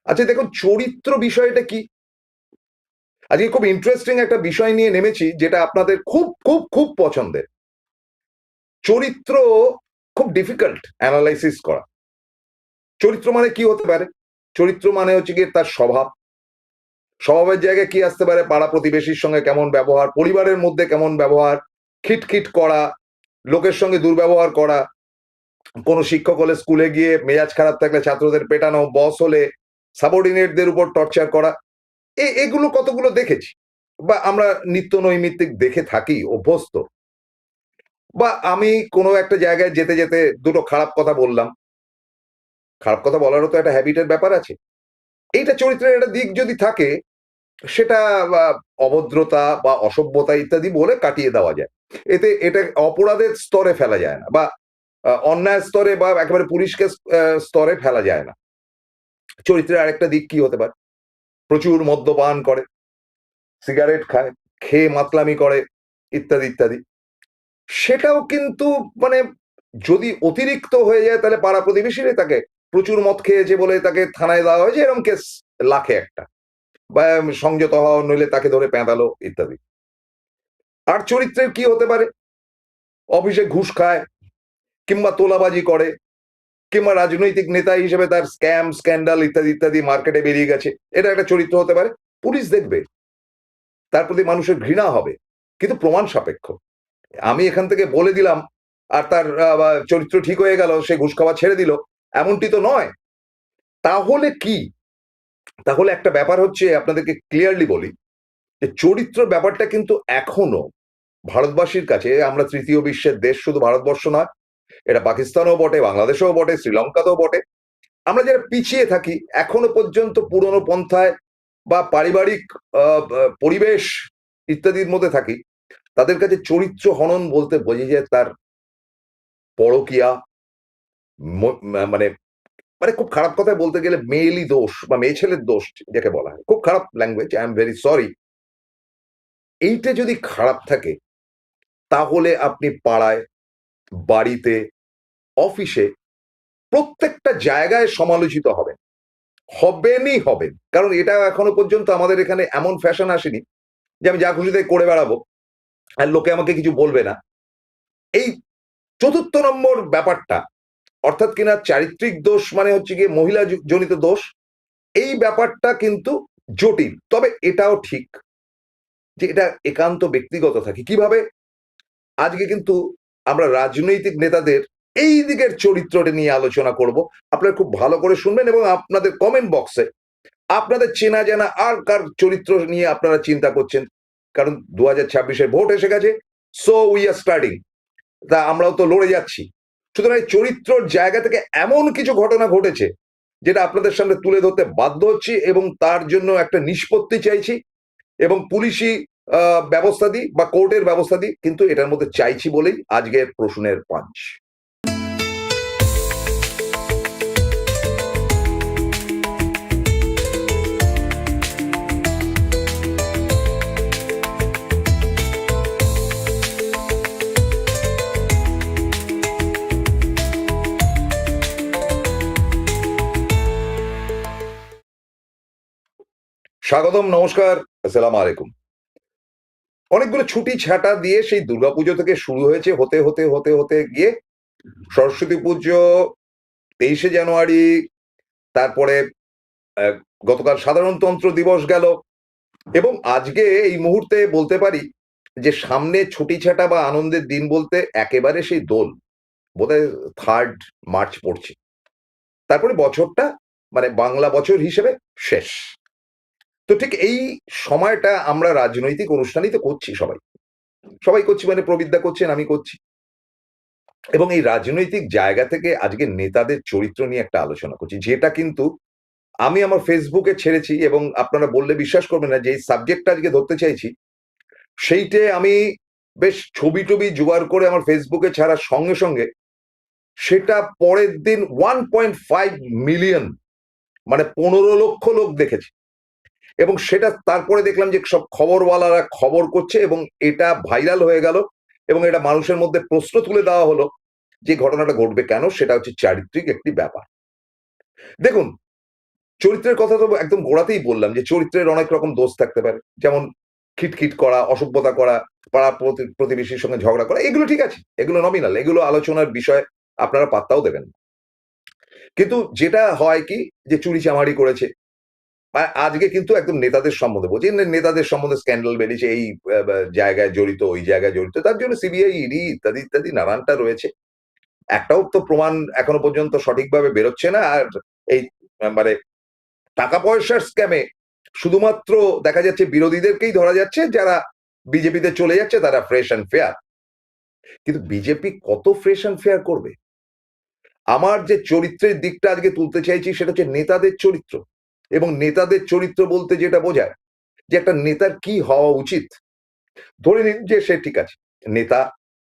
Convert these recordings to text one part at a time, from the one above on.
আচ্ছা দেখুন, চরিত্র বিষয়টা কি? আজকে খুব ইন্টারেস্টিং একটা বিষয় নিয়ে নেমেছি, যেটা আপনাদের খুব খুব খুব পছন্দের। চরিত্র খুব ডিফিকাল্ট অ্যানালাইসিস করা। চরিত্র মানে কি হতে পারে? চরিত্র মানে হচ্ছে গিয়ে তার স্বভাব। স্বভাবের জায়গায় কি আসতে পারে? পাড়া প্রতিবেশীর সঙ্গে কেমন ব্যবহার, পরিবারের মধ্যে কেমন ব্যবহার, খিটখিট করা, লোকের সঙ্গে দুর্ব্যবহার করা, কোনো শিক্ষক হলে স্কুলে গিয়ে মেজাজ খারাপ থাকলে ছাত্রদের পেটানো, বস হলে সাবঅর্ডিনেটদের উপর টর্চার করা। এগুলো কতগুলো দেখেছি, বা আমরা নিত্য নৈমিত্তিক দেখে থাকি, অভ্যস্ত। বা আমি কোনো একটা জায়গায় যেতে যেতে দুটো খারাপ কথা বললাম। খারাপ কথা বলারও তো একটা হ্যাবিটের ব্যাপার আছে। এইটা চরিত্রের একটা দিক যদি থাকে, সেটা বা অভদ্রতা বা অসভ্যতা ইত্যাদি বলে কাটিয়ে দেওয়া যায়। এতে এটা অপরাধের স্তরে ফেলা যায় না, বা অন্যায় স্তরে বা একেবারে পুলিশকে স্তরে ফেলা যায় না। চরিত্রের আরেকটা দিক কি হতে পারে? প্রচুর মদ্যপান করে, সিগারেট খায়, খেয়ে মাতলামি করে, ইত্যাদি ইত্যাদি। সেটাও কিন্তু মানে যদি অতিরিক্ত হয়ে যায়, তাহলে পাড়া প্রতিবেশীরাই তাকে প্রচুর মদ খেয়েছে বলে তাকে থানায় দেওয়া হয়েছে, এরকম কেস লাখে একটা। বা সংযত হওয়া, নইলে তাকে ধরে পেঁদালো, ইত্যাদি। আর চরিত্রের কি হতে পারে? অফিসে ঘুষ খায়, কিংবা তোলাবাজি করে, কিংবা রাজনৈতিক নেতা হিসেবে তার স্ক্যাম স্ক্যান্ডাল ইত্যাদি ইত্যাদি মার্কেটে বেরিয়ে গেছে। এটা একটা চরিত্র হতে পারে। পুলিশ দেখবে, তার প্রতি মানুষের ঘৃণা হবে, কিন্তু প্রমাণ সাপেক্ষ। আমি এখান থেকে বলে দিলাম আর তার চরিত্র ঠিক হয়ে গেল, সে ঘুষ খাওয়া ছেড়ে দিল, এমনটি তো নয়। তাহলে কি? তাহলে একটা ব্যাপার হচ্ছে, আপনাদেরকে ক্লিয়ারলি বলি, যে চরিত্র ব্যাপারটা কিন্তু এখনো ভারতবাসীর কাছে, আমরা তৃতীয় বিশ্বের দেশ, শুধু ভারতবর্ষ নয়, এটা পাকিস্তানও বটে, বাংলাদেশেও বটে, শ্রীলঙ্কাতেও বটে। আমরা যারা পিছিয়ে থাকি এখনো পর্যন্ত পুরনো পন্থায় বা পারিবারিক পরিবেশ ইত্যাদির মধ্যে থাকি, তাদের কাছে চরিত্র হনন বলতে বোঝা যায় তার পরকীয়া, মানে মানে খুব খারাপ কথায় বলতে গেলে মেয়েলি দোষ বা মেয়ে ছেলের দোষ, যাকে বলা হয়, খুব খারাপ language, I am very sorry. এইটা যদি খারাপ থাকে, তাহলে আপনি পাড়ায়, বাড়িতে, অফিসে, প্রত্যেকটা জায়গায় সমালোচিত হবেন, হবেনই হবেন। কারণ এটা এখনো পর্যন্ত আমাদের এখানে এমন ফ্যাশন আসেনি যে আমি যা খুশি তাই করে বেড়াবো আর লোকে আমাকে কিছু বলবে না। এই চতুর্থ নম্বর ব্যাপারটা, অর্থাৎ কিনা চারিত্রিক দোষ মানে হচ্ছে গিয়ে মহিলা জনিত দোষ, এই ব্যাপারটা কিন্তু জটিল। তবে এটাও ঠিক যে এটা একান্ত ব্যক্তিগত থাকে। কিভাবে? আজকে কিন্তু আমরা রাজনৈতিক নেতাদের এই দিকের চরিত্রটা নিয়ে আলোচনা করব। আপনারা খুব ভালো করে শুনবেন, এবং আপনাদের কমেন্ট বক্সে আপনাদের চেনা জানা আর কার চরিত্র নিয়ে আপনারা চিন্তা করছেন। কারণ 2026-এর ভোট এসে গেছে, সো উই আর স্টার্টিং। তা আমরাও তো লড়ে যাচ্ছি। সুতরাং চরিত্রর জায়গা থেকে এমন কিছু ঘটনা ঘটেছে, যেটা আপনাদের সামনে তুলে ধরতে বাধ্য হচ্ছি, এবং তার জন্য একটা নিষ্পত্তি চাইছি, এবং পুলিশি ব্যবস্থা দিই বা কোর্টের ব্যবস্থা দিই, কিন্তু এটার মধ্যে চাইছি বলেই আজকের প্রশ্নের পাঞ্চ। স্বাগতম, নমস্কার, আসসালামু আলাইকুম। অনেকগুলো ছুটি ছাটা দিয়ে সেই দুর্গাপুজো থেকে শুরু হয়েছে, হতে হতে হতে হতে গিয়ে সরস্বতী পুজো 23শে জানুয়ারি, তারপরে আহ, গতকাল সাধারণতন্ত্র দিবস গেল, এবং আজকে এই মুহূর্তে বলতে পারি যে সামনে ছুটি ছাটা বা আনন্দের দিন বলতে একেবারে সেই দোল, বোধহয় 3 মার্চ পড়ছে। তারপরে বছরটা, মানে বাংলা বছর হিসেবে শেষ। তো ঠিক এই সময়টা আমরা রাজনৈতিক অনুষ্ঠানই তো করছি, সবাই সবাই করছি, মানে প্রবিদ্যা করছেন, আমি করছি। এবং এই রাজনৈতিক জায়গা থেকে আজকে নেতাদের চরিত্র নিয়ে একটা আলোচনা করছি, যেটা কিন্তু আমি আমার ফেসবুকে ছেড়েছি, এবং আপনারা বললে বিশ্বাস করবেন না যে এই সাবজেক্টটা আজকে ধরতে চাইছি, সেইটে আমি বেশ ছবি টবি জোগাড় করে আমার ফেসবুকে ছাড়ার সঙ্গে সঙ্গে সেটা পরের দিন 1.5 মিলিয়ন, মানে 15 লক্ষ লোক দেখেছে। এবং সেটা তারপরে দেখলাম যে সব খবরওয়ালারা খবর করছে, এবং এটা ভাইরাল হয়ে গেল, এবং এটা মানুষের মধ্যে প্রশ্ন তুলে দেওয়া হলো যে ঘটনাটা ঘটবে কেন, সেটা হচ্ছে চারিত্রিক একটি ব্যাপার। দেখুন, চরিত্রের কথা তো একদম গোড়াতেই বললাম যে চরিত্রের অনেক রকম দোষ থাকতে পারে, যেমন খিটখিট করা, অসভ্যতা করা, পাড়া প্রতিবেশীর সঙ্গে ঝগড়া করা, এগুলো ঠিক আছে, এগুলো নমিনাল, এগুলো আলোচনার বিষয়, আপনারা পাত্তাও দেবেন না। কিন্তু যেটা হয় কি, যে চুরি চামারি করেছে, আজকে কিন্তু একদম নেতাদের সম্বন্ধে বলছি, নেতাদের সম্বন্ধে স্ক্যান্ডাল বেরিয়েছে, এই জায়গায় জড়িত, ওই জায়গায় জড়িত, তার জন্য সিবিআই, ইডি ইত্যাদি ইত্যাদি নানানটা রয়েছে। একটাও তো প্রমাণ এখনো পর্যন্ত সঠিকভাবে বেরোচ্ছে না। আর এই মানে টাকা পয়সার স্ক্যামে শুধুমাত্র দেখা যাচ্ছে বিরোধীদেরকেই ধরা যাচ্ছে, যারা বিজেপিতে চলে যাচ্ছে তারা ফ্রেশ অ্যান্ড ফেয়ার। কিন্তু বিজেপি কত ফ্রেশ অ্যান্ড ফেয়ার করবে? আমার যে চরিত্রের দিকটা আজকে তুলতে চাইছি সেটা হচ্ছে নেতাদের চরিত্র, এবং নেতাদের চরিত্র বলতে যেটা বোঝায় যে একটা নেতার কি হওয়া উচিত। ধরে নিন যে সে ঠিক আছে, নেতা,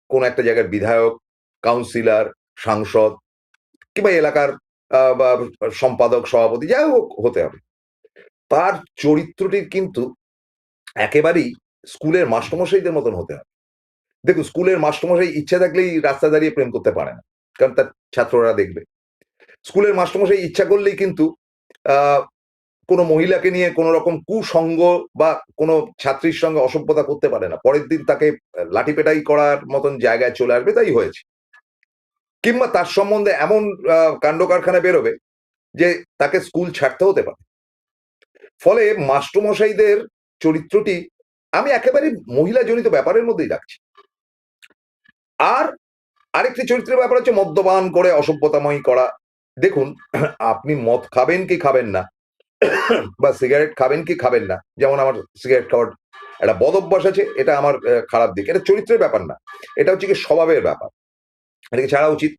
কোন একটা জায়গার বিধায়ক, কাউন্সিলর, সাংসদ, কিংবা এলাকার বা সম্পাদক, সভাপতি, যাই হোক হতে হবে। তার চরিত্রটির কিন্তু একেবারেই স্কুলের মাস্টারমশাইদের মতন হতে হবে। দেখুন, স্কুলের মাস্টারমশাই ইচ্ছা থাকলেই রাস্তা দাঁড়িয়ে প্রেম করতে পারে না, কারণ তার ছাত্ররা দেখবে। স্কুলের মাস্টারমশাই ইচ্ছা করলেই কিন্তু আহ কোনো মহিলাকে নিয়ে কোনো রকম কুসঙ্গ বা কোনো ছাত্রীর সঙ্গে অসভ্যতা করতে পারে না, পরের দিন তাকে লাঠিপেটাই করার মতন জায়গায় চলে আসবে, তাই হয়েছে। কিংবা তার সম্বন্ধে এমন কাণ্ড কারখানা বেরোবে যে তাকে স্কুল ছাড়তে হতে পারে। ফলে মাস্টারমশাইদের চরিত্রটি আমি একেবারে মহিলা জনিত ব্যাপারের মধ্যেই রাখছি। আর আরেকটি চরিত্রের ব্যাপার হচ্ছে মদ্যপান করে অসভ্যতাময় করা। দেখুন, আপনি মদ খাবেন কি খাবেন না, বা সিগারেট খাবেন কি খাবেন না, যেমন আমার সিগারেট খাওয়ার একটা বদ অভ্যাস আছে, এটা আমার খারাপ দিক, এটা চরিত্রের ব্যাপার না, এটা হচ্ছে কি স্বভাবের ব্যাপার, এটাকে ছাড়া উচিত।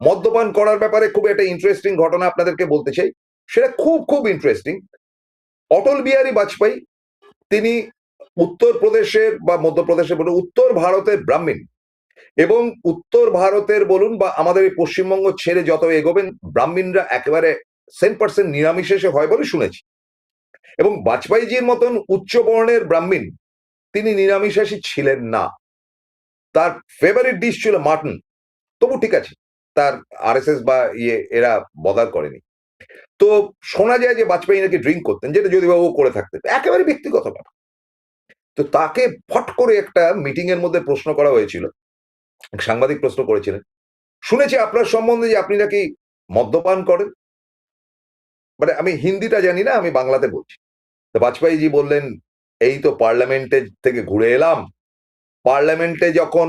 মদ্যপান করার ব্যাপারে খুব একটা ইন্টারেস্টিং ঘটনা আপনাদেরকে বলতে চাই, সেটা খুব খুব ইন্টারেস্টিং। অটল বিহারী বাজপেয়ী, তিনি উত্তরপ্রদেশের বা মধ্যপ্রদেশের বলুন, উত্তর ভারতের ব্রাহ্মণ, এবং উত্তর ভারতের বলুন বা আমাদের এই পশ্চিমবঙ্গ ছেড়ে যত এগোবেন, ব্রাহ্মণরা একেবারে 100% নিরামিষে হয় বলে শুনেছি। এবং বাজপেয়ীজির মতন উচ্চ বর্ণের ব্রাহ্মণ, তিনি নিরামিষাশী ছিলেন না, তার ফেভারিট ডিশ ছিল মাটন। তবু ঠিক আছে, তার আরএসএস বা এরা বদার করেনি। তো শোনা যায় যে বাজপেয়ী নাকি ড্রিঙ্ক করতেন, যেটা যদিও ও করে থাকতেন, একেবারে ব্যক্তিগত ব্যাপার। তো তাকে ফট করে একটা মিটিং এর মধ্যে প্রশ্ন করা হয়েছিল, এক সাংবাদিক প্রশ্ন করেছিলেন, শুনেছি আপনার সম্বন্ধে যে আপনি নাকি মদ্যপান করেন। মানে আমি হিন্দিটা জানি না, আমি বাংলাতে বলছি। তো বাজপেয়ীজি বললেন, এই তো পার্লামেন্টে থেকে ঘুরে এলাম, পার্লামেন্টে যখন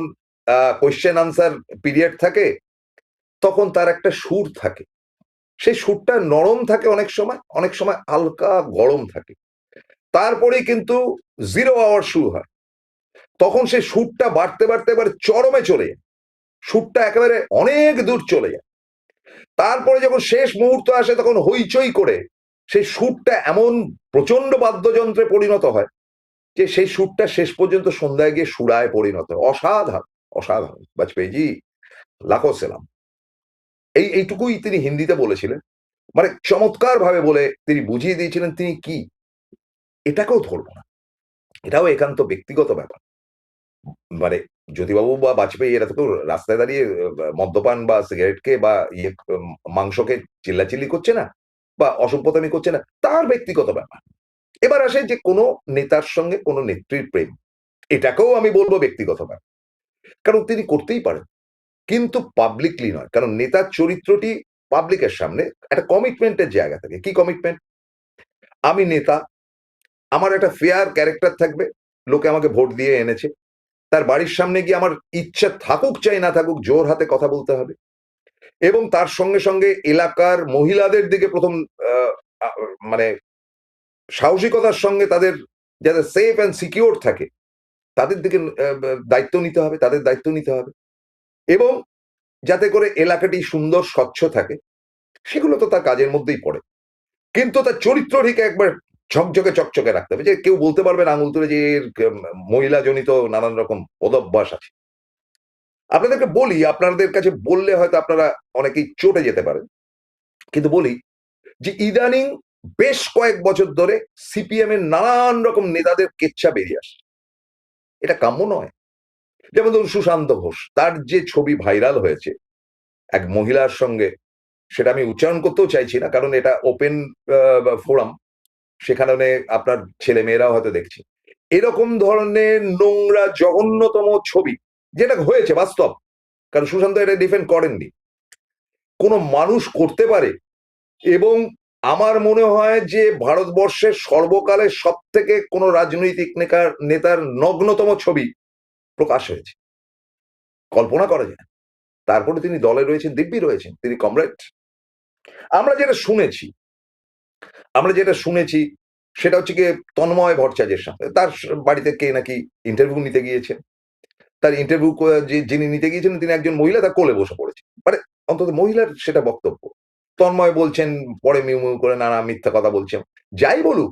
কোয়েশ্চেন আনসার পিরিয়ড থাকে, তখন তার একটা সুর থাকে, সেই সুরটা নরম থাকে অনেক সময়, অনেক সময় হালকা গরম থাকে, তারপরেই কিন্তু 0 আওয়ার শুরু হয়। তখন সেই সুরটা বাড়তে বাড়তে এবার চরমে চলে যায়, সুরটা একেবারে অনেক দূর চলে যায়। তারপরে যখন শেষ মুহূর্ত আসে, তখন হইচই করে সেই সুরটা এমন প্রচন্ড বাদ্যযন্ত্রে পরিণত হয় যে সেই সুরটা শেষ পর্যন্ত সন্ধ্যায় গিয়ে সুরায় পরিণত হয়। অসাধারণ, অসাধারণ। বাজপেয়ীজি, লাখো সেলাম। এইটুকুই তিনি হিন্দিতে বলেছিলেন, মানে চমৎকার ভাবে বলে তিনি বুঝিয়ে দিয়েছিলেন তিনি কি। এটাকেও ধরবো না, এটাও একান্ত ব্যক্তিগত ব্যাপার। মানে জ্যোতিবাবু বা বাজপেয়ী এরা তো কেউ রাস্তায় দাঁড়িয়ে মদ্যপান বা সিগারেট খেয়ে বা মাংসকে চিল্লাচিল্লি করছে না, বা অসভ্যতামি করছে না, তার ব্যক্তিগত ব্যাপার। এবার আসে যে কোনো নেতার সঙ্গে কোনো নেত্রীর প্রেম, এটাকেও আমি বলবো ব্যক্তিগত ব্যাপার, কারণ তিনি করতেই পারেন, কিন্তু পাবলিকলি নয়। কারণ নেতার চরিত্রটি পাবলিকের সামনে একটা কমিটমেন্টের জায়গা থাকে। কি কমিটমেন্ট? আমি নেতা, আমার একটা ফেয়ার ক্যারেক্টার থাকবে, লোকে আমাকে ভোট দিয়ে এনেছে, তার বাড়ির সামনে গিয়ে আমার ইচ্ছা থাকুক চাই না থাকুক জোর হাতে কথা বলতে হবে, এবং তার সঙ্গে সঙ্গে এলাকার মহিলাদের দিকে প্রথম আহ, আহ, মানে সাহসিকতার সঙ্গে তাদের যাতে সেফ অ্যান্ড সিকিউর থাকে, তাদের দিকে দায়িত্ব নিতে হবে, তাদের দায়িত্ব নিতে হবে, এবং যাতে করে এলাকাটি সুন্দর স্বচ্ছ থাকে, সেগুলো তো তার কাজের মধ্যেই পড়ে। কিন্তু তার চরিত্র ঠিক একবার ঝকঝকে চকচকে রাখতে হবে, যে কেউ বলতে পারবে না আঙুল তুলে যে এর মহিলা জনিত নানান রকম পদভ্যাস আছে। আপনাদেরকে বলি, আপনাদের কাছে বললে হয়তো আপনারা অনেকেই চটে যেতে পারেন, কিন্তু বলি যে ইদানিং বেশ কয়েক বছর ধরে সিপিএম এর নানান রকম নেতাদের কেচ্ছা বেরিয়ে আসছে, এটা কাম্য নয়। যেমন ধরুন সুশান্ত ঘোষ, তার যে ছবি ভাইরাল হয়েছে এক মহিলার সঙ্গে, সেটা আমি উচ্চারণ করতেও চাইছি না, কারণ এটা ওপেন ফোরাম, সেখানে আপনার ছেলে মেয়েরাও হয়তো দেখছে এরকম ধরনের নোংরা জঘন্যতম ছবি, যেটা হয়েছে বাস্তব, কারণ সুশান্ত এটা ডিফেন্ড করেননি, কোনো মানুষ করতে পারে। এবং আমার মনে হয় যে ভারতবর্ষের সর্বকালের সব থেকে কোনো রাজনৈতিক নেতার নগ্নতম ছবি প্রকাশ হয়েছে, কল্পনা করা যায়। তারপরে তিনি দলে রয়েছেন, দিব্যি রয়েছেন, তিনি কমরেড। আমরা যেটা শুনেছি আমরা যেটা শুনেছি সেটা হচ্ছে কি, তন্ময় ভট্টাচার্যের সঙ্গে তার বাড়িতে কে নাকি ইন্টারভিউ নিতে গিয়েছেন, তার ইন্টারভিউ যিনি নিতে গিয়েছেন তিনি একজন মহিলা, তার কোলে বসে পড়েছে, মানে অন্তত মহিলার সেটা বক্তব্য। তন্ময় বলছেন পরে মিউ মিউ করে নানা মিথ্যা কথা বলছেন। যাই বলুক,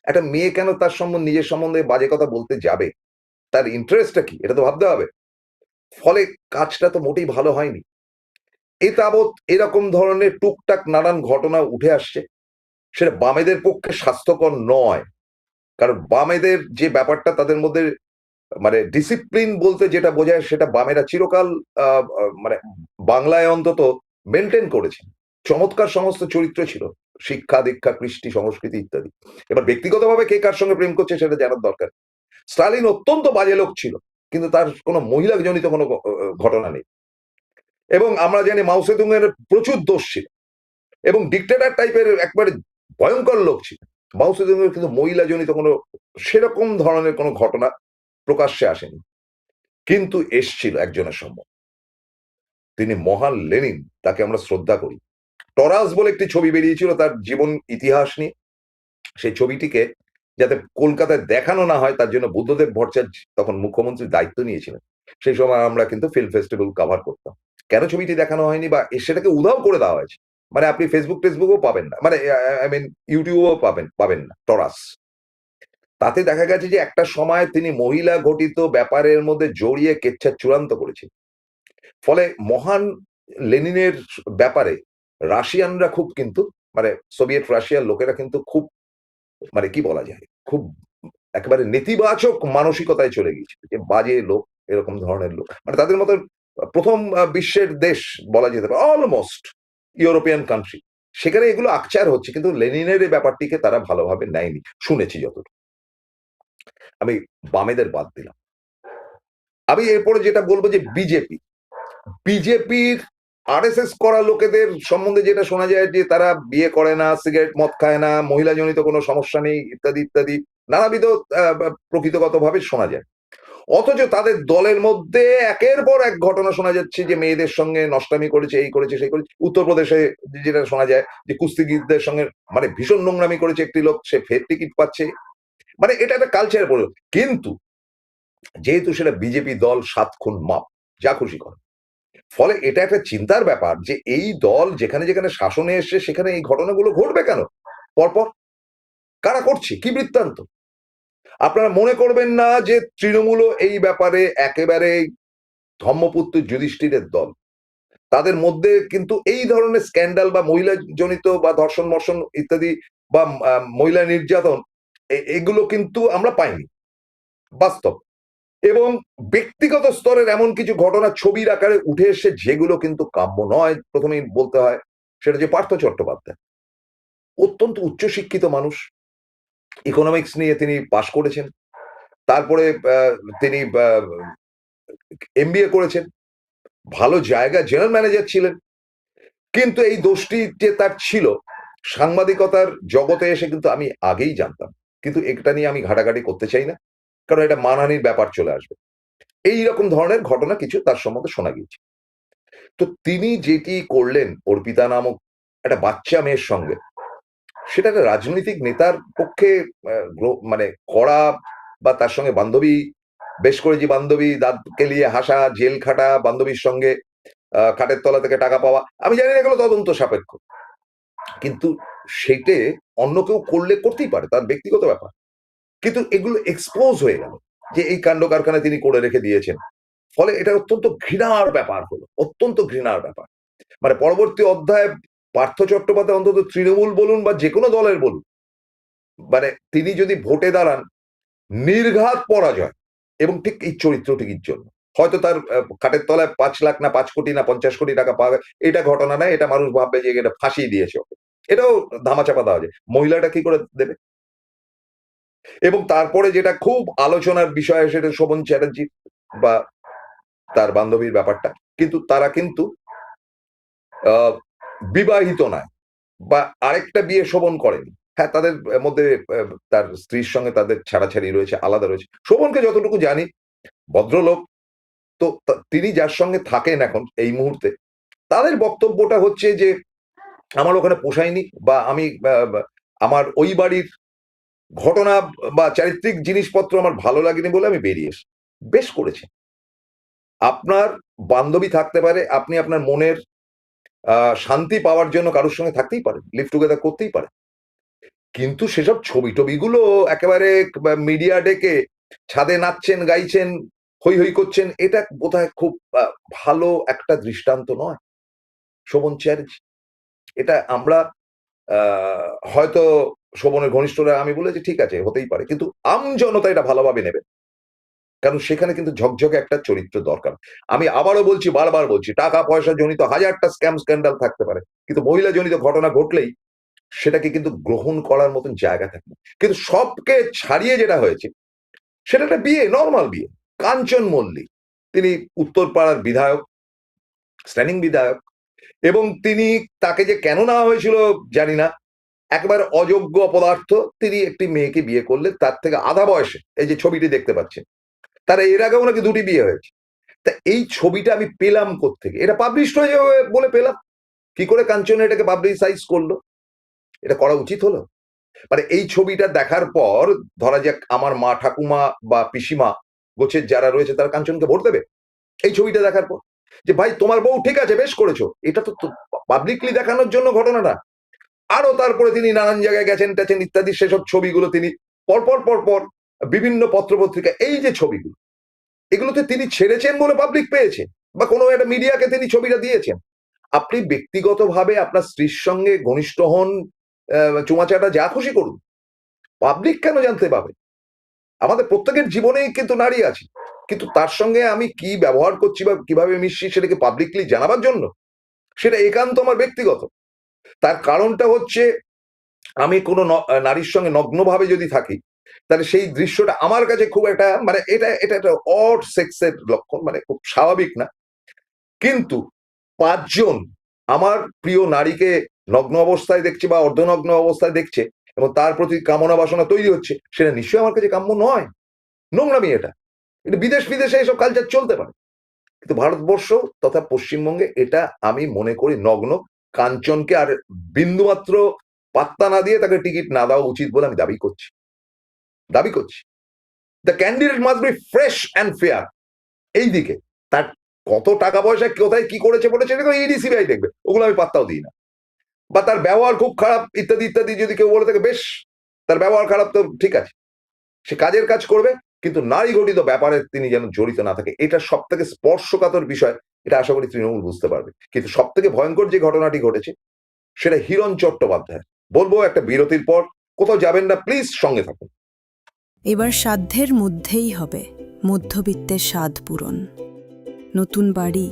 একটা মেয়ে কেন তার সম্বন্ধে, নিজের সম্বন্ধে বাজে কথা বলতে যাবে? তার ইন্টারেস্টটা কি, এটা তো ভাবতে হবে। ফলে কাজটা তো মোটেই ভালো হয়নি। এ তাবৎ এরকম ধরনের টুকটাক নানান ঘটনা উঠে আসছে, সেটা বামেদের পক্ষে স্বাস্থ্যকর নয়। কারণ বামেদের যে ব্যাপারটা তাদের মধ্যে, মানে ডিসিপ্লিন বলতে যেটা বোঝায়, সেটা বামেরা চিরকাল মানে বাংলায় অন্তত মেনটেন করেছে। চমৎকার সমস্ত চরিত্র ছিল, শিক্ষা দীক্ষা কৃষ্টি সংস্কৃতি ইত্যাদি। এবার ব্যক্তিগতভাবে কে কার সঙ্গে প্রেম করছে সেটা জানার দরকার। স্টালিন অত্যন্ত বাজে লোক ছিল, কিন্তু তার কোনো মহিলা জনিত কোনো ঘটনা নেই। এবং আমরা জানি মাও সেতুং এর প্রচুর দোষ ছিল, এবং ডিক্টেটার টাইপের একবারে ভয়ঙ্কর লোক ছিল। মাও সেতুং এর কিন্তু মহিলা জনিত কোনো সেরকম ধরনের কোনো ঘটনা প্রকাশ্যে আসেনি, কিন্তু এসছিল একজনের সম্ভব, তিনি মহান লেনিন, তাকে আমরা শ্রদ্ধা করি। টরাস বলে একটি ছবি বেরিয়েছিল তার জীবন ইতিহাস নিয়ে, সেই ছবিটিকে যাতে কলকাতায় দেখানো না হয় তার জন্য বুদ্ধদেব ভট্টাচার্য তখন মুখ্যমন্ত্রীর দায়িত্ব নিয়েছিলেন। সেই সময় আমরা কিন্তু ফিল্ম ফেস্টিভ্যাল কভার করতাম। কেন ছবিটি দেখানো হয়নি বা সেটাকে উধাও করে দেওয়া হয়েছে, মানে আপনি ফেসবুক টেসবুকও পাবেন না, মানে আই মিন ইউটিউবেও পাবেন না টরাস। তাতে দেখা গেছে যে একটা সময় তিনি মহিলা ঘটিত ব্যাপারের মধ্যে জড়িয়ে কেচ্ছা চূড়ান্ত করেছেন। ফলে মহান লেনিনের ব্যাপারে রাশিয়ানরা খুব কিন্তু, মানে সোভিয়েত রাশিয়ার লোকেরা কিন্তু খুব, মানে কি বলা যায়, খুব একেবারে নেতিবাচক মানসিকতায় চলে গিয়েছিল, যে বাজে লোক, এরকম ধরনের লোক, মানে তাদের মতো প্রথম বিশ্বের দেশ বলা যেতে পারে, অলমোস্ট ইউরোপিয়ান কান্ট্রি, সেখানে এগুলো আকচার হচ্ছে, কিন্তু লেনিনের এই ব্যাপারটিকে তারা ভালোভাবে নেয়নি, শুনেছি যতটুকু। আমি বামেদের বাদ দিলাম, আমি এরপরে যেটা বলবো যে বিজেপির আরএসএস করা লোকেদের সম্বন্ধে যেটা শোনা যায় যে তারা বিয়ে করে না, সিগারেট মদ খায় না, মহিলা জনিত কোনো সমস্যা নেই ইত্যাদি ইত্যাদি, নানাবিধ প্রকৃতিগতভাবে শোনা যায়। অথচ তাদের দলের মধ্যে একের পর এক ঘটনা শোনা যাচ্ছে যে মেয়েদের সঙ্গে নষ্টামি করেছে, এই করেছে সেই করেছে। উত্তরপ্রদেশে যেটা শোনা যায় যে কুস্তিগীরদের সঙ্গে মানে ভীষণ নোংরামি করেছে একটি লোক, সে ফের টিকিট পাচ্ছে, মানে এটা একটা কালচার পড়ে। কিন্তু যেহেতু সেটা বিজেপি দল, 7 খুন মাপ, যা খুশি করে। ফলে এটা একটা চিন্তার ব্যাপার যে এই দল যেখানে যেখানে শাসনে এসছে সেখানে এই ঘটনাগুলো ঘটবে কেন পরপর, কারা করছে, কি বৃত্তান্ত? আপনারা মনে করবেন না যে তৃণমূলও এই ব্যাপারে একেবারে ধর্মপুত্র যুধিষ্ঠিরের দল। তাদের মধ্যে কিন্তু এই ধরনের স্ক্যান্ডাল বা মহিলা জনিত বা ধর্ষণ মর্ষণ ইত্যাদি বা মহিলা নির্যাতন, এগুলো কিন্তু আমরা পাইনি, বাস্তব। এবং ব্যক্তিগত স্তরের এমন কিছু ঘটনা ছবির আকারে উঠে এসে যেগুলো কিন্তু কাম্য নয়, প্রথমেই বলতে হয়। সেটা যে পার্থ চট্টোপাধ্যায়, অত্যন্ত উচ্চশিক্ষিত মানুষ, ইকোনমিক্স নিয়ে তিনি পাশ করেছেন, তারপরে তিনি এমবিএ করেছেন, ভালো জায়গা জেনারেল ম্যানেজার ছিলেন। কিন্তু এই দোষটি যে তার ছিল, সাংবাদিকতার জগতে এসে কিন্তু আমি আগেই জানতাম, কিন্তু এটা নিয়ে আমি ঘাটাঘাটি করতে চাই না, কারণ এটা মানহানির ব্যাপার চলে আসবে। এই রকম ধরনের ঘটনা কিছু তার সম্বন্ধে শোনা গিয়েছে। তো তিনি যেটি করলেন অর্পিতা নামক একটা বাচ্চা মেয়ের সঙ্গে, সেটা একটা রাজনৈতিক নেতার পক্ষে মানে করা, বা তার সঙ্গে বান্ধবী, বেশ করে যে বান্ধবী, দাঁত কেলিয়ে হাসা, জেল খাটা বান্ধবীর সঙ্গে খাটের তলা থেকে টাকা পাওয়া, আমি জানি না এগুলো তদন্ত সাপেক্ষ, কিন্তু সেটে অন্য কেউ করলে করতেই পারে, তার ব্যক্তিগত ব্যাপার। কিন্তু এগুলো এক্সপোজ হয়ে গেল যে এই কাণ্ড কারখানা তিনি করে রেখে দিয়েছেন। ফলে এটা অত্যন্ত ঘৃণার ব্যাপার হলো, অত্যন্ত ঘৃণার ব্যাপার। মানে পরবর্তী অধ্যায়ে পার্থ চট্টোপাধ্যায় অন্তত তৃণমূল বলুন বা যে কোনো দলের বলুন, মানে তিনি যদি ভোটে দাঁড়ান, নির্ঘাত পরাজয়, এবং ঠিক এই চরিত্রটির জন্য হয়তো তার খাটের তলায় 5 লাখ না 5 কোটি না 50 কোটি টাকা পাওয়া গেছে, এটা ঘটনা নয়, এটা মানুষ ভাববে যে এটা ফাঁসিয়ে দিয়েছে ওকে, এটাও ধামাচাপা দেওয়া যায়। মহিলাটা কি করে দেবে? এবং তারপরে যেটা খুব আলোচনার বিষয় সেটা শোভন চ্যাটার্জি বা তার বান্ধবীর ব্যাপারটা, কিন্তু তারা কিন্তু বিবাহিত নয় বা আরেকটা বিয়ে শোভন করেনি। হ্যাঁ, তাদের মধ্যে তার স্ত্রীর সঙ্গে তাদের ছাড়াছাড়ি রয়েছে, আলাদা রয়েছে। শোভনকে যতটুকু জানি ভদ্রলোক, তো তিনি যার সঙ্গে থাকেন এখন এই মুহূর্তে, তাদের বক্তব্যটা হচ্ছে যে আমার ওখানে পোষায়নি বা আমি আমার ওই বাড়ির ঘটনা বা চারিত্রিক জিনিসপত্র আমার ভালো লাগেনি বলে আমি বেরিয়ে এসেছি। বেশ করেছে। আপনার বান্ধবী থাকতে পারে, আপনি আপনার মনের শান্তি পাওয়ার জন্য কারোর সঙ্গে থাকতেই পারেন, লিভ টুগেদার করতেই পারেন। কিন্তু সেসব ছবি টবিগুলো একেবারে মিডিয়া ডেকে ছাদে নাচছেন, গাইছেন, হৈ হৈ করছেন, এটা বোধহয় খুব ভালো একটা দৃষ্টান্ত নয় শোভন চ্যাটার্জি। এটা আমরা হয়তো শোভনের ঘনিষ্ঠরা আমি বলেছি ঠিক আছে হতেই পারে, কিন্তু আমজনতা এটা ভালোভাবে নেবে, কারণ সেখানে কিন্তু ঝকঝকে একটা চরিত্র দরকার। আমি আবারও বলছি, বারবার বলছি, টাকা পয়সা জনিত হাজারটা স্ক্যাম স্ক্যান্ডাল থাকতে পারে, কিন্তু মহিলা জনিত ঘটনা ঘটলেই সেটাকে কিন্তু গ্রহণ করার মতন জায়গা থাকে না। কিন্তু সবকে ছাড়িয়ে যেটা হয়েছে সেটা একটা বিয়ে, নর্মাল বিয়ে। কাঞ্চন মল্লিক, তিনি উত্তরপাড়ার বিধায়ক, স্ট্যান্ডিং বিধায়ক, এবং তিনি, তাকে যে কেন নেওয়া হয়েছিল জানি না, একেবারে অযোগ্য অপদার্থ, তিনি একটি মেয়েকে বিয়ে করলেন তার থেকে আধা বয়সে, এই যে ছবিটি দেখতে পাচ্ছেন, তার এর আগেও নাকি 2টি বিয়ে হয়েছে। তা এই ছবিটা আমি পেলাম কোত্থেকে? এটা পাবলিশড হয়ে যাবে বলে পেলাম। কি করে কাঞ্চন এটাকে পাবলিসাইজ করলো? এটা করা উচিত হলো? মানে এই ছবিটা দেখার পর ধরা যাক আমার মা, ঠাকুমা বা পিসিমা গোছের যারা রয়েছে তারা কাঞ্চনকে ভোট দেবে এই ছবিটা দেখার পর? যে ভাই তোমার বউ ঠিক আছে, বেশ করেছো, এটা তো পাবলিকলি দেখানোর জন্য ঘটনাটা। আরো তারপরে তিনি নানান জায়গায় গেছেন টেছেন ইত্যাদি, সেসব ছবিগুলো তিনি পরপর পরপর বিভিন্ন পত্রপত্রিকা, এই যে ছবিগুলো, এগুলোতে তিনি ছেড়েছেন বলে পাবলিক পেয়েছে, বা কোনো একটা মিডিয়াকে তিনি ছবিটা দিয়েছেন। আপনি ব্যক্তিগতভাবে আপনার স্ত্রীর সঙ্গে ঘনিষ্ঠ হন, চুমাচাটা যা খুশি করুন, পাবলিক কেন জানতে পাবে? আমাদের প্রত্যেকের জীবনেই কিন্তু নারী আছে, কিন্তু তার সঙ্গে আমি কি ব্যবহার করছি বা কিভাবে মিশছি সেটাকে পাবলিকলি জানাবার জন্য, সেটা একান্ত আমার ব্যক্তিগত। তার কারণটা হচ্ছে আমি কোনো নারীর সঙ্গে নগ্নভাবে যদি থাকি, তাহলে সেই দৃশ্যটা আমার কাছে খুব একটা, মানে এটা এটা একটা অড সেক্সের লক্ষণ, মানে খুব স্বাভাবিক না। কিন্তু 5 জন আমার প্রিয় নারীকে নগ্ন অবস্থায় দেখছে বা অর্ধনগ্ন অবস্থায় দেখছে এবং তার প্রতি কামনা বাসনা তৈরি হচ্ছে, সেটা নিশ্চয়ই আমার কাছে কাম্য নয়। নোংরামি এটা। এটা বিদেশে এসব কালচার চলতে পারে, কিন্তু ভারতবর্ষ তথা পশ্চিমবঙ্গে এটা আমি মনে করি নগ্ন। কাঞ্চনকে আর বিন্দুমাত্র পাত্তা না দিয়ে তাকে টিকিট না দেওয়া উচিত বলে আমি দাবি করছি। The candidate must be fresh and fair. এই দিকে তার কত টাকা পয়সা কোথায় কি করেছে বলেছে এটা তো ইডি সিবিআই দেখবে, ওগুলো আমি পাত্তাও দিই না। বা তার ব্যবহার খুব খারাপ ইত্যাদি ইত্যাদি যদি কেউ বলে থাকে, বেশ, তার ব্যবহার খারাপ তো ঠিক আছে, সে কাজের কাজ করবে, কিন্তু নারী ঘটিত ব্যাপারে তিনি যেন জড়িত না থাকে, এটা সব থেকে স্পর্শকাতর বিষয়। এটা আশা করি তৃণমূল বুঝতে পারবে। কিন্তু সব থেকে ভয়ঙ্কর যে ঘটনাটি ঘটেছে সেটা হিরণ চট্টোপাধ্যায়। বলবো একটা বিরতির পর, কোথাও যাবেন না প্লিজ, সঙ্গে থাকুন। এবার সাধ্যের মধ্যেই হবে মধ্যবিত্তের স্বাদ পূরণ। নতুন বাড়ি,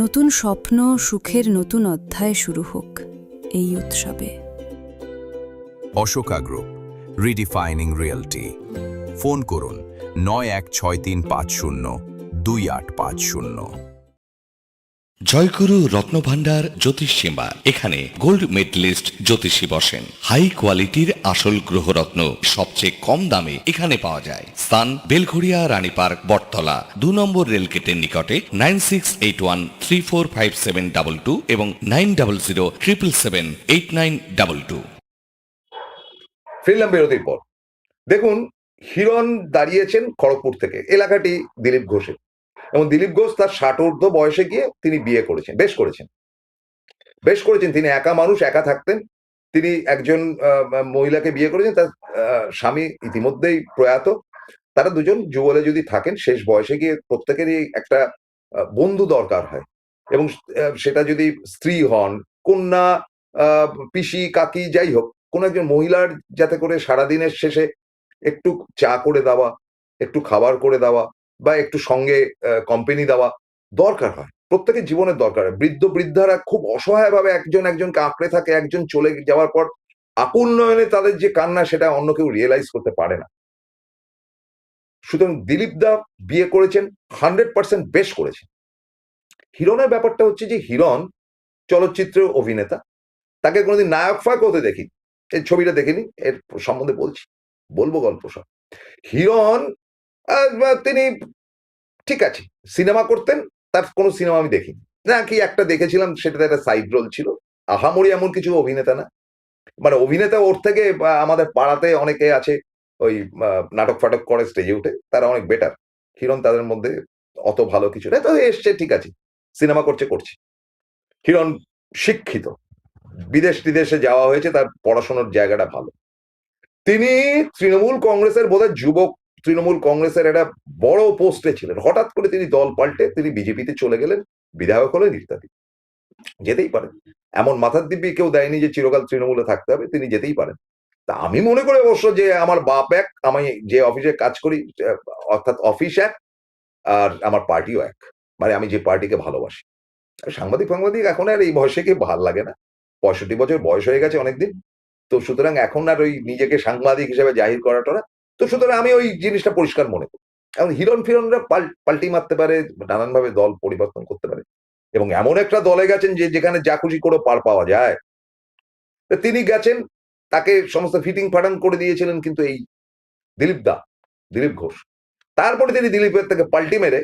নতুন স্বপ্ন, সুখের নতুন অধ্যায় শুরু হোক এই উৎসবে। Ashoka group, রিডিফাইনিং realty. ফোন করুন 9163502850। জয়গুরু রত্নভান্ডার জ্যোতিষ চেম্বার, এখানে গোল্ড মেডেলিস্ট জ্যোতিষী বসেন। হাই কোয়ালিটির আসল গ্রহরত্ন সবচেয়ে কম দামে এখানে পাওয়া যায়। স্থান বেলঘড়িয়া, রানী পার্ক, বটতলা, 2 নম্বর রেলগেটের নিকটে। 9681345722 এবং 9007778922। ফিরলাম বিরতির পর। দেখুন, হিরণ দাঁড়িয়েছেন খড়গপুর থেকে, এলাকাটি দিলীপ ঘোষের, এবং দিলীপ ঘোষ তার 60 ঊর্ধ্ব বয়সে গিয়ে তিনি বিয়ে করেছেন, বেশ করেছেন। তিনি একা মানুষ, একা থাকতেন। তিনি একজন মহিলাকে বিয়ে করেছেন, তার স্বামী ইতিমধ্যেই প্রয়াত। তারা দুজন যুগলে যদি থাকেন, শেষ বয়সে গিয়ে প্রত্যেকেরই একটা বন্ধু দরকার হয়, এবং সেটা যদি স্ত্রী হন, কন্যা, পিসি, কাকি, যাই হোক, কোন একজন মহিলার যাতে করে সারাদিনের শেষে একটু চা করে দেওয়া, একটু খাবার করে দেওয়া, বা একটু সঙ্গে কোম্পানি দেওয়া দরকার হয়, প্রত্যেকের জীবনের দরকার হয়। বৃদ্ধ বৃদ্ধারা খুব অসহায় ভাবে একজন একজনকে আঁকড়ে থাকে, একজন চলে যাওয়ার পর আকুল নয়নে তাদের যে কান্না সেটা অন্য কেউ রিয়েলাইজ করতে পারে না। সুতরাং দিলীপ দা বিয়ে করেছেন, 100% বেশ করেছেন। হিরণের ব্যাপারটা হচ্ছে যে হিরণ চলচ্চিত্রের অভিনেতা, তাকে কোনোদিন নায়ক ফায়ক হতে দেখিনি, এই ছবিটা দেখিনি, এর সম্বন্ধে বলছি, বলবো গল্প সব। হিরণ তিনি ঠিক আছে সিনেমা করতেন, তার কোনো সিনেমা আমি দেখিনি, না কি একটা দেখেছিলাম, সেটাতে একটা সাইড রোল ছিল, আহামরি এমন কিছু অভিনেতা না। মানে অভিনেতা ওর থেকে আমাদের পাড়াতে অনেকে আছে ওই নাটক ফাটক করে স্টেজে উঠে, তারা অনেক বেটার। হিরণ তাদের মধ্যে অত ভালো কিছু না, তো এসছে ঠিক আছে, সিনেমা করছে করছে। হিরণ শিক্ষিত, বিদেশ টিদেশে যাওয়া হয়েছে, তার পড়াশোনার জায়গাটা ভালো। তিনি তৃণমূল কংগ্রেসের বোধহয় যুবক তৃণমূল কংগ্রেসের একটা বড় পোস্টে ছিলেন, হঠাৎ করে তিনি দল পাল্টে তিনি বিজেপিতে চলে গেলেন, বিধায়ক হলেন ইত্যাদি। যেতেই পারেন, এমন মাথার দিব্যি কেউ দেয়নি যে চিরকাল তৃণমূলে থাকতে হবে, তিনি যেতেই পারেন। তা আমি মনে করি অবশ্য যে আমার বাপ এক, আমি যে অফিসে কাজ করি অর্থাৎ অফিস এক, আর আমার পার্টিও এক, মানে আমি যে পার্টিকে ভালোবাসি। সাংবাদিক ফাংবাদিক এখন আর এই বয়সে কি ভাল লাগে না, 65 বছর বয়স হয়ে গেছে অনেকদিন, তো সুতরাং এখন আর ওই নিজেকে সাংবাদিক হিসেবে জাহির করাটা, তো সুতরাং আমি ওই জিনিসটা পরিষ্কার মনে করি। এখন হিরণ ফিরণরা পাল্টি মারতে পারে, নানানভাবে দল পরিবর্তন করতে পারে, এবং এমন একটা দলে গেছেন যে যেখানে যা খুশি করে পার পাওয়া যায়, তো তিনি গেছেন, তাকে সমস্ত ফিটিং ফাটাং করে দিয়েছিলেন কিন্তু এই দিলীপ দা, দিলীপ ঘোষ। তারপরে তিনি দিলীপের থেকে পাল্টি মেরে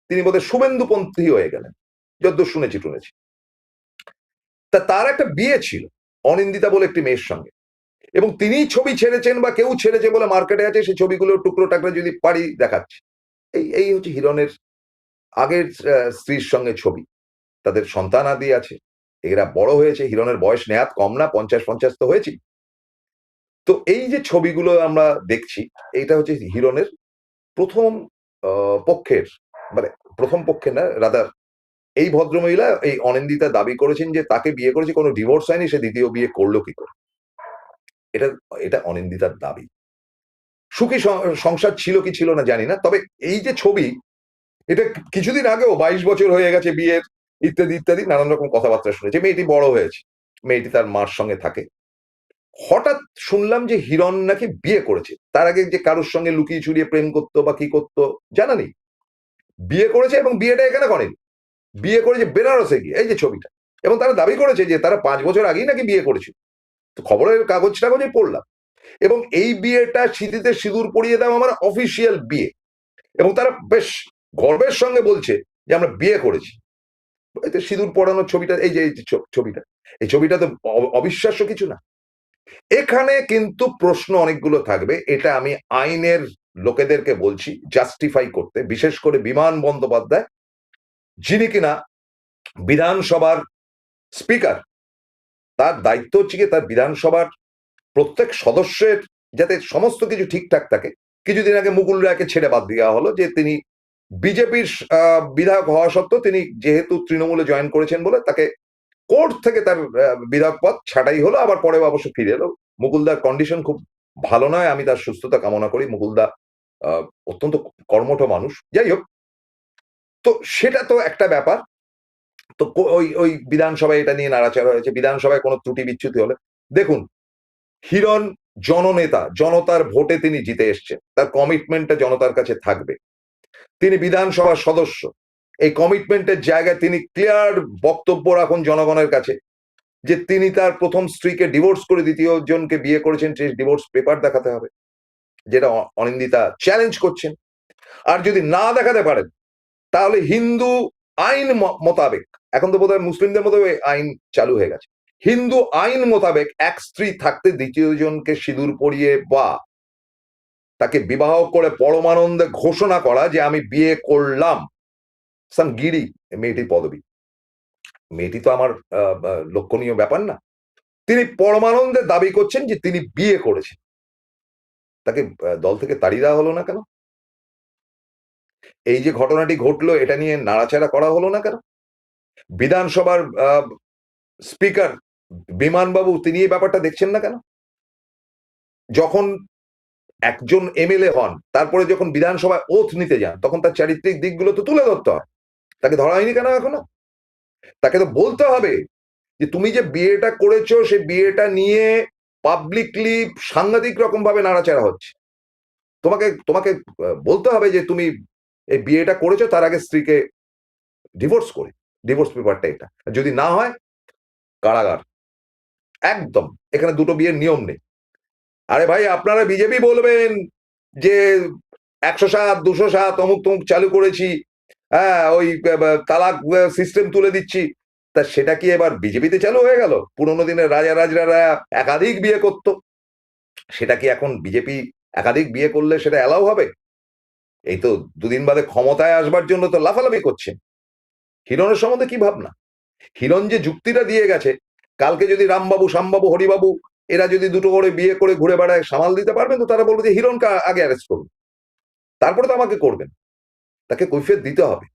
তিনি বোধহয় শুভেন্দুপন্থী হয়ে গেলেন, যদ্দূর শুনেছি টুনেছি। তা তার একটা বিয়ে ছিল অনিন্দিতা বলে একটি মেয়ের সঙ্গে, এবং তিনি ছবি ছেড়েছেন বা কেউ ছেড়েছে বলে মার্কেটে আছে, সেই ছবিগুলো টুকরো টাকরা যদি পারি দেখাচ্ছে। এই এই হচ্ছে হিরণের আগের স্ত্রীর সঙ্গে ছবি, তাদের সন্তান আদি আছে, এরা বড় হয়েছে, হিরণের বয়স নেহাত কম না, 50-50 তো হয়েছে। তো এই যে ছবিগুলো আমরা দেখছি, এইটা হচ্ছে হিরণের প্রথম পক্ষের, মানে প্রথম পক্ষে না, রাদার এই ভদ্রমহিলা এই অনিন্দিতা দাবি করেছেন যে তাকে বিয়ে করেছে, কোনো ডিভোর্স হয়নি, সে দ্বিতীয় বিয়ে করলো কি করে, এটা এটা অনিন্দিতার দাবি। সুখী সংসার ছিল কি ছিল না জানি না, তবে এই যে ছবি, এটা কিছুদিন আগেও 22 বছর হয়ে গেছে বিয়ের, ইত্যাদি ইত্যাদি নানান রকম কথাবার্তা শুনেছে, মেয়েটি বড় হয়েছে, মেয়েটি তার মার সঙ্গে থাকে। হঠাৎ শুনলাম যে হিরণ নাকি বিয়ে করেছে, তার আগে যে কারোর সঙ্গে লুকিয়ে চুরিয়ে প্রেম করতো বা কি করতো জানা নেই, বিয়ে করেছে, এবং বিয়েটা এখানে করেনি, বিয়ে করেছে বেনারসে গিয়ে, এই যে ছবিটা। এবং তারা দাবি করেছে যে তারা 5 বছর আগেই নাকি বিয়ে করেছিল, তো খবরের কাগজ টাগজে পড়লাম। এবং এই বিয়েটা স্মৃতিতে সিঁদুর পরিয়ে দেওয়া আমার অফিসিয়াল বিয়ে, এবং তারা বেশ গর্বের সঙ্গে বলছে যে আমরা বিয়ে করেছি। এতে সিঁদুর পরানোর ছবিটা, এই যে ছবিটা, এই ছবিটা তো অবিশ্বাস্য কিছু না। এখানে কিন্তু প্রশ্ন অনেকগুলো থাকবে, এটা আমি আইনের লোকেদেরকে বলছি জাস্টিফাই করতে, বিশেষ করে বিমান বন্দ্যোপাধ্যায়, যিনি কিনা বিধানসভার স্পিকার, তার দায়িত্ব হচ্ছে কি তার বিধানসভার প্রত্যেক সদস্যের যাতে সমস্ত কিছু ঠিকঠাক থাকে। কিছুদিন আগে মুকুল রায়কে ছেড়ে বাদ দেওয়া হলো, যে তিনি বিজেপির বিধায়ক হওয়া সত্ত্বেও তিনি যেহেতু তৃণমূলে জয়েন করেছেন বলে তাকে কোর্ট থেকে তার বিধায়ক পদ ছাঁটাই হলো, আবার পরে অবশ্য ফিরে এলো। মুকুলদার কন্ডিশন খুব ভালো নয়, আমি তার সুস্থতা কামনা করি, মুকুলদা অত্যন্ত কর্মঠ মানুষ, যাই হোক। তো সেটা তো একটা ব্যাপার। তো ওই ওই বিধানসভায় এটা নিয়ে নাড়াচাড়া হয়েছে, বিধানসভায় কোনো ত্রুটি বিচ্যুতি হলে, দেখুন হিরণ জননেতা, জনতার ভোটে তিনি জিতে এসছেন, তার কমিটমেন্টটা জনতার কাছে থাকবে, তিনি বিধানসভার সদস্য, এই কমিটমেন্টের জায়গায় তিনি ক্লিয়ার বক্তব্য রাখুন জনগণের কাছে যে তিনি তার প্রথম স্ত্রীকে ডিভোর্স করে দ্বিতীয় জনকে বিয়ে করেছেন, সেই ডিভোর্স পেপার দেখাতে হবে, যেটা অনিন্দিতা চ্যালেঞ্জ করছেন। আর যদি না দেখাতে পারেন, তাহলে হিন্দু আইন মোতাবেক, এখন তো বোধহয় মুসলিমদের মতো আইন চালু হয়ে গেছে, হিন্দু আইন মোতাবেক এক স্ত্রী থাকতে দ্বিতীয় জনকে সিঁদুর পরিয়ে বা তাকে বিবাহ করে পরমানন্দে ঘোষণা করা যে আমি বিয়ে করলাম, সাম গিরি মেয়েটির পদবী, মেয়েটি তো আমার লক্ষণীয় ব্যাপার না, তিনি পরমানন্দে দাবি করছেন যে তিনি বিয়ে করেছেন, তাকে দল থেকে তাড়িয়ে দেওয়া হলো না কেন? এই যে ঘটনাটি ঘটলো, এটা নিয়ে নাড়াচাড়া করা হলো না কেন? বিধানসভার স্পিকার বিমানবাবু তিনি এই ব্যাপারটা দেখছেন না কেন? যখন একজন এমএলএ হন, তারপরে যখন বিধানসভায় ওথ নিতে যান, তখন তার চারিত্রিক দিকগুলো তো তুলে ধরতে হয়। তাকে ধরা হয়নি কেন এখনো? তাকে তো বলতে হবে যে তুমি যে বিয়েটা করেছো, সেই বিয়েটা নিয়ে পাবলিকলি সাংঘাতিক রকম ভাবে নাড়াচাড়া হচ্ছে। তোমাকে তোমাকে বলতে হবে যে তুমি এই বিয়েটা করেছো, তার আগে স্ত্রীকে ডিভোর্স করে, ডিভোর্স পেপারটা এটা। যদি না হয়, কারাগার। একদম। এখানে দুটো বিয়ের নিয়ম নেই। আরে ভাই, আপনারা বিজেপি বলবেন যে 107, 207 অমুক তমুক চালু করেছি, হ্যাঁ, ওই তালাক সিস্টেম তুলে দিচ্ছি। তা সেটা কি এবার বিজেপিতে চালু হয়ে গেল? পুরোনো দিনের রাজা রাজরারা একাধিক বিয়ে করত, সেটা কি এখন বিজেপি একাধিক বিয়ে করলে সেটা অ্যালাউ হবে? এই তো দুদিন বাদে ক্ষমতায় আসবার জন্য তো লাফালাফি করছেন। হিরণের সম্বন্ধে কি ভাবনা? হিরণ যে যুক্তিটা দিয়ে গেছে, কালকে যদি রামবাবু, শ্যামবাবু, হরিবাবু এরা যদি দুটো করে বিয়ে করে ঘুরে বেড়ায়, সামাল দিতে পারবেন তো? তারা বলবে যে হিরণকে আগে অ্যারেস্ট করুন, তারপরে তো আমাকে করবেন। তাকে কৈফিয়ত দিতে হবে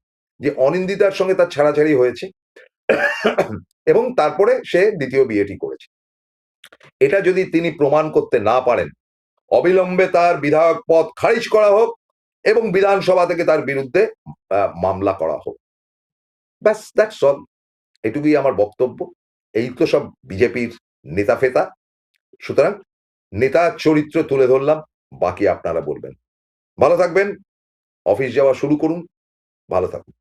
যে অনিন্দিতার সঙ্গে তার ছাড়াছাড়ি হয়েছে এবং তারপরে সে দ্বিতীয় বিয়েটি করেছে। এটা যদি তিনি প্রমাণ করতে না পারেন, অবিলম্বে তার বিধায়ক পদ খারিজ করা হোক এবং বিধানসভা থেকে তার বিরুদ্ধে মামলা করা হোক। ব্যাস, দ্যাটস অল। এটুকুই আমার বক্তব্য। এই তো সব বিজেপির নেতা ফেতা। সুতরাং নেতা চরিত্র তুলে ধরলাম, বাকি আপনারা বলবেন। ভালো থাকবেন, অফিস যাওয়া শুরু করুন, ভালো থাকুন।